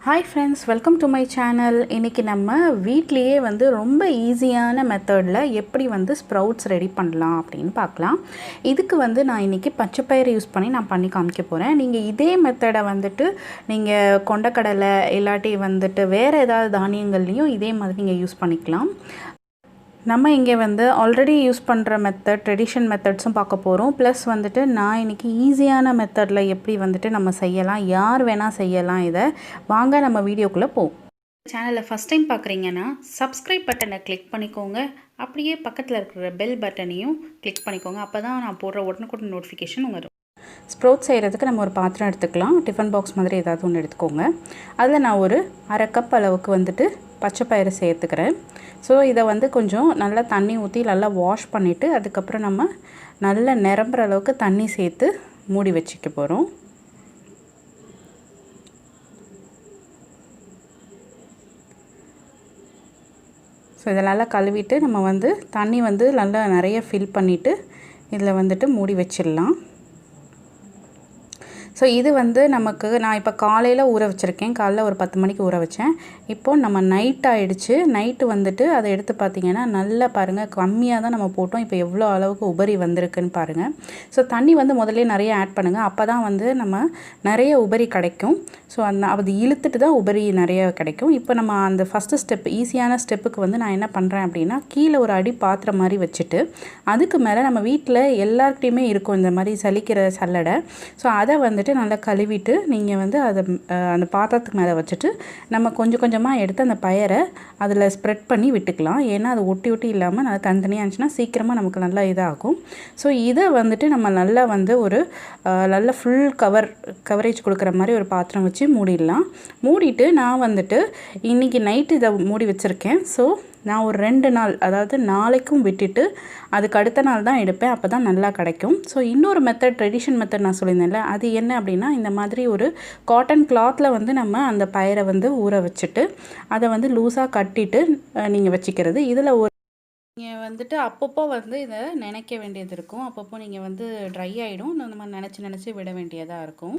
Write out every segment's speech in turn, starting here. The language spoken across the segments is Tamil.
Hi friends, welcome to my channel. இன்னைக்கு நம்ம வீட்லயே வந்து ரொம்ப ஈஸியான மெத்தட்ல எப்படி வந்து ஸ்ப்ரவுட்ஸ் ரெடி பண்ணலாம் அப்படினு பார்க்கலாம். இதுக்கு வந்து நான் இன்னைக்கு பச்சைப்பயிறு யூஸ் பண்ணி காமிக்க போறேன். நீங்க இதே மெத்தட வந்துட்டு நீங்க கொண்டக்கடலை இல்லாட்டி வந்துட்டு வேற ஏதாவது தானியங்கள்லயும் இதே மாதிரி நீங்க யூஸ் பண்ணிக்கலாம். நம்ம இங்கே வந்து ஆல்ரெடி யூஸ் பண்ணுற மெத்தட் ட்ரெடிஷன் மெத்தட்ஸும் பார்க்க போகிறோம். ப்ளஸ் வந்துட்டு நான் இன்றைக்கி ஈஸியான மெத்தடில் எப்படி வந்துட்டு நம்ம செய்யலாம், யார் வேணால் செய்யலாம். இதை வாங்க நம்ம வீடியோக்குள்ளே போவோம். சேனலை ஃபஸ்ட் டைம் பார்க்குறீங்கன்னா சப்ஸ்கிரைப் பட்டனை கிளிக் பண்ணிக்கோங்க. அப்படியே பக்கத்தில் இருக்கிற பெல் பட்டனையும் கிளிக் பண்ணிக்கோங்க. அப்போ தான் நான் போடுற உடனுக்குடன் நோட்டிஃபிகேஷன் வரும். ஸ்ப்ரவுட் செய்கிறதுக்கு நம்ம ஒரு பாத்திரம் எடுத்துக்கலாம். டிஃபன் பாக்ஸ் மாதிரி ஏதாவது ஒன்று எடுத்துக்கோங்க. அதில் நான் ஒரு அரை கப் அளவுக்கு வந்துட்டு பச்சைப்பயிறு சேர்த்துக்கிறேன். ஸோ இதை வந்து கொஞ்சம் நல்லா தண்ணி ஊற்றி நல்லா வாஷ் பண்ணிவிட்டு அதுக்கப்புறம் நம்ம நல்லா நிரம்புற அளவுக்கு தண்ணி சேர்த்து மூடி வச்சுக்க போகிறோம். ஸோ இதை நல்லா கழுவிட்டு நம்ம வந்து தண்ணி வந்து நல்லா நிறைய ஃபில் பண்ணிவிட்டு இதில் வந்துட்டு மூடி வச்சிடலாம். ஸோ இது வந்து நமக்கு நான் இப்போ காலையில் ஊற வச்சுருக்கேன். காலைல ஒரு 10 மணிக்கு ஊற வச்சேன். இப்போது நம்ம நைட் ஆகிடுச்சு. நைட்டு வந்துட்டு அதை எடுத்து பார்த்திங்கன்னா நல்லா பாருங்கள், கம்மியாக தான் நம்ம போட்டோம். இப்போ எவ்வளோ அளவுக்கு உபரி வந்திருக்குன்னு பாருங்கள். ஸோ தண்ணி வந்து முதல்ல நிறைய ஆட் பண்ணுங்கள். அப்போ தான் வந்து நம்ம நிறைய உபரி கிடைக்கும். ஸோ அது இழுத்துட்டு தான் உபரி நிறைய கிடைக்கும். இப்போ நம்ம அந்த ஃபஸ்ட்டு ஸ்டெப் ஈஸியான ஸ்டெப்புக்கு வந்து நான் என்ன பண்ணுறேன் அப்படின்னா, கீழே ஒரு அடி பாத்திரம் மாதிரி வச்சுட்டு அதுக்கு மேலே நம்ம வீட்டில் எல்லார்கிட்டையுமே இருக்கும் இந்த மாதிரி சலிக்கிற சல்லடை. ஸோ அதை வந்துட்டு நல்லா கழுவிட்டு நீங்கள் வந்து அதை அந்த பாத்திரத்துக்கு மேலே வச்சுட்டு நம்ம கொஞ்சம் கொஞ்சமாக எடுத்து அந்த பயரை அதில் ஸ்ப்ரெட் பண்ணி விட்டுக்கலாம். ஏன்னா அது ஒட்டி ஒட்டி இல்லாமல் நல்லா தனித்தனியாக இருந்துச்சுன்னா சீக்கிரமாக நமக்கு நல்லா இதாகும். ஸோ இதை வந்துட்டு நம்ம நல்லா வந்து ஒரு நல்ல ஃபுல் கவரேஜ் கொடுக்குற மாதிரி ஒரு பாத்திரம் வச்சு மூடிடலாம். மூடிட்டு நான் வந்துட்டு இன்றைக்கி நைட்டு இதை மூடி வச்சுருக்கேன். ஸோ நான் ஒரு 2 நாள், அதாவது நாளைக்கும் விட்டுட்டு அதுக்கு அடுத்த நாள் தான் எடுப்பேன். அப்போ தான் நல்லா கிடைக்கும். ஸோ இன்னொரு மெத்தட், ட்ரெடிஷன் மெத்தட் நான் சொல்லியிருந்தேன்ல, அது என்ன அப்படின்னா, இந்த மாதிரி ஒரு காட்டன் கிளாத்தில் வந்து நம்ம அந்த பயிரை வந்து ஊற வச்சுட்டு அதை வந்து லூஸாக கட்டிட்டு நீங்கள் வச்சுக்கிறது. இதில் ஒரு நீங்கள் வந்துட்டு அப்பப்போ வந்து இதை நினைக்க வேண்டியது இருக்கும். அப்பப்போ நீங்கள் வந்து ட்ரை ஆகிடும். நம்ம நினச்சி விட வேண்டியதாக இருக்கும்.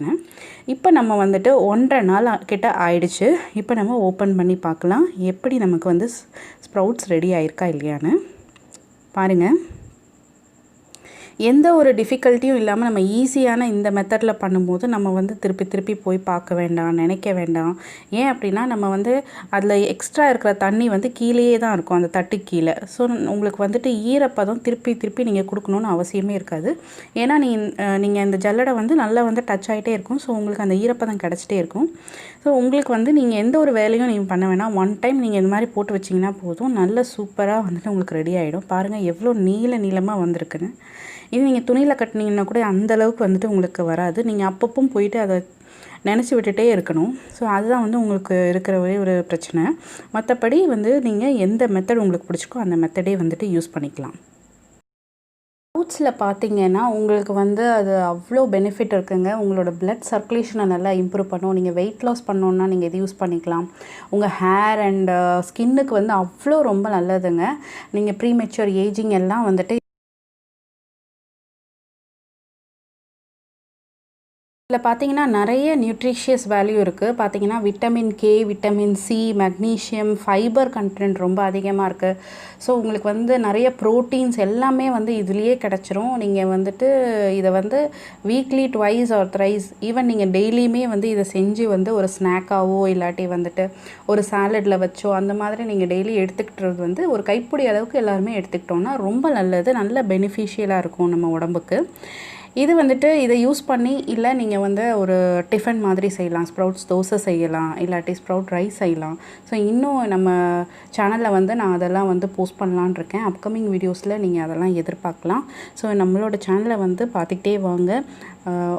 இப்போ நம்ம வந்துட்டு 1.5 நாள் கிட்ட ஆயிடுச்சு. இப்போ நம்ம ஓப்பன் பண்ணி பார்க்கலாம் எப்படி நமக்கு வந்து ஸ்ப்ரவுட்ஸ் ரெடி ஆயிருக்கா இல்லையான்னு பாருங்கள். எந்த ஒரு டிஃபிகல்ட்டியும் இல்லாமல் நம்ம ஈஸியான இந்த மெத்தடில் பண்ணும்போது நம்ம வந்து திருப்பி போய் பார்க்க வேண்டாம், நினைக்க வேண்டாம். ஏன் அப்படின்னா நம்ம வந்து அதில் எக்ஸ்ட்ரா இருக்கிற தண்ணி வந்து கீழேயே தான் இருக்கும், அந்த தட்டு கீழே. ஸோ உங்களுக்கு வந்துட்டு ஈரப்பதம் திருப்பி நீங்கள் கொடுக்கணுன்னு அவசியமே இருக்காது. ஏன்னா நீங்கள் இந்த ஜல்லடை வந்து நல்லா வந்து டச் ஆகிட்டே இருக்கும். ஸோ உங்களுக்கு அந்த ஈரப்பதம் கிடச்சிட்டே இருக்கும். ஸோ உங்களுக்கு வந்து நீங்கள் எந்த ஒரு வேலையும் நீங்கள் பண்ண வேணாம். ஒன் டைம் நீங்கள் இந்த மாதிரி போட்டு வச்சிங்கன்னா போதும், நல்ல சூப்பராக வந்துட்டு உங்களுக்கு ரெடி ஆகிடும். பாருங்கள் எவ்வளோ நீளமாக வந்திருக்குன்னு. இது நீங்கள் துணியில் கட்டினீங்கன்னா கூட அந்தளவுக்கு வந்துட்டு உங்களுக்கு வராது. நீங்கள் அப்பப்போ போயிட்டு அதை நினச்சி விட்டுட்டே இருக்கணும். ஸோ அதுதான் வந்து உங்களுக்கு இருக்கிற ஒரே ஒரு பிரச்சனை. மற்றபடி வந்து நீங்கள் எந்த மெத்தட் உங்களுக்கு பிடிச்சிக்கோ அந்த மெத்தடே வந்துட்டு யூஸ் பண்ணிக்கலாம். ஃப்ரூட்ஸில் பார்த்தீங்கன்னா உங்களுக்கு வந்து அது அவ்வளோ பெனிஃபிட் இருக்குங்க. உங்களோட பிளட் சர்க்குலேஷனை நல்லா இம்ப்ரூவ் பண்ணும். நீங்கள் வெயிட் லாஸ் பண்ணோன்னா நீங்கள் இது யூஸ் பண்ணிக்கலாம். உங்கள் ஹேர் அண்ட் ஸ்கின்னுக்கு வந்து அவ்வளோ ரொம்ப நல்லதுங்க. நீங்கள் ப்ரீமெச்சூர் ஏஜிங் எல்லாம் வந்துட்டு இதில் பார்த்தீங்கன்னா நிறைய நியூட்ரிஷியஸ் வேல்யூ இருக்குது. பார்த்தீங்கன்னா vitamin K, vitamin C, magnesium, fibre content ரொம்ப அதிகமாக இருக்குது. ஸோ உங்களுக்கு வந்து நிறைய ப்ரோட்டீன்ஸ் எல்லாமே வந்து இதுலேயே கிடச்சிரும். நீங்கள் வந்துட்டு இதை வந்து வீக்லி 2 ஆர் 3 ஈவன் நீங்கள் டெய்லியுமே வந்து இதை செஞ்சு வந்து ஒரு ஸ்நாக்காவோ இல்லாட்டி வந்துட்டு ஒரு சாலடில் வச்சோ அந்த மாதிரி நீங்கள் டெய்லி எடுத்துக்கிட்டது வந்து ஒரு கைப்பிடி அளவுக்கு எல்லாருமே எடுத்துக்கிட்டோன்னா ரொம்ப நல்லது, நல்ல பெனிஃபிஷியலாக இருக்கும் நம்ம உடம்புக்கு. இது வந்துட்டு இதை யூஸ் பண்ணி இல்லை நீங்கள் வந்து ஒரு டிஃபன் மாதிரி செய்யலாம். ஸ்ப்ரவுட்ஸ் தோசை செய்யலாம், இல்லாட்டி ஸ்ப்ரவுட் ரைஸ் செய்யலாம். ஸோ இன்னும் நம்ம சேனலில் வந்து நான் அதெல்லாம் வந்து போஸ்ட் பண்ணலான் இருக்கேன். அப்கமிங் வீடியோஸில் நீங்கள் அதெல்லாம் எதிர்பார்க்கலாம். ஸோ நம்மளோட சேனலை வந்து பார்த்துக்கிட்டே வாங்க.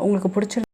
உங்களுக்கு பிடிச்சிருந்தா